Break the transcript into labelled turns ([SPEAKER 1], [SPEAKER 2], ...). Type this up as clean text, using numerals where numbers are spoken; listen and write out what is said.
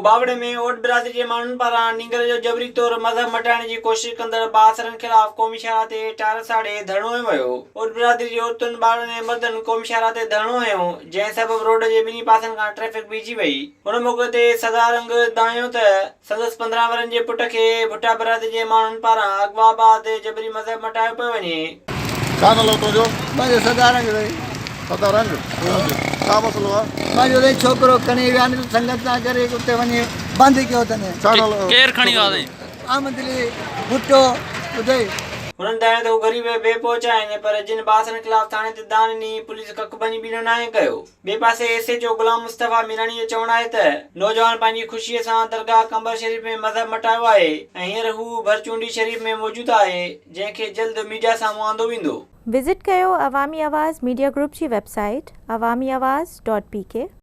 [SPEAKER 1] बावड़े में ओट बिरादरी के माण्हुनि पारां नींगर जो जबरी तौर मज़हब मटाइण जी कोशिश कंदड़ बासरनि ख़िलाफ़ क़ौमी शाहरा ते टार साड़े धरणो हंयो वियो। ओट बिरादरी जी औरतुनि ॿारनि ऐं मर्दनि क़ौमी शाहरा ते धरणो हंयो, जंहिं सबबि रोड जे ॿिन्ही पासनि खां ट्रैफ़िक बीठी वई। हुन मौक़े ते सदारंग दानियो त संदसि 15 वरनि जे पुट खे भुट्टा बिरादरी जे माण्हुनि पारां अगवा बाद जबरी मज़हब मटायो पियो वञे।
[SPEAKER 2] छा नालो तुंहिंजो?
[SPEAKER 3] मुंहिंजो सदारंग रही।
[SPEAKER 2] सदारंग? छा मसलो आहे?
[SPEAKER 3] मुंहिंजो रही छोकिरो खणी विया आहिनि संगत सां करे उते वञी बंदि कयो अथनि।
[SPEAKER 2] छा नालो?
[SPEAKER 4] केरु खणी वियो आहे?
[SPEAKER 3] आमदली भुट्टो ॿुधई।
[SPEAKER 1] हुननि दायो त हू ग़रीब बेपहुच आहिनि, पर जिन बासनि ख़िलाफ़ थाणे ते दान ॾिनी पुलिस कक बनी बीनो नाहे कयो। ॿिए पासे SHO गुलाम मुस्तफ़ा मीरानी जो चवणु आहे त नौजवान पंहिंजी ख़ुशीअ सां दरगाह कंबर शरीफ़ में मज़हब मटायो आहे ऐं हींअर हू भरचूंडी शरीफ़ में मौजूदु आहे, जंहिंखे जल्द मीडिया साम्हूं आंदो वेंदो।
[SPEAKER 5] विज़िट कयो अवामी आवाज़ मीडिया ग्रुप जी वेबसाइट awamiawaz.pk।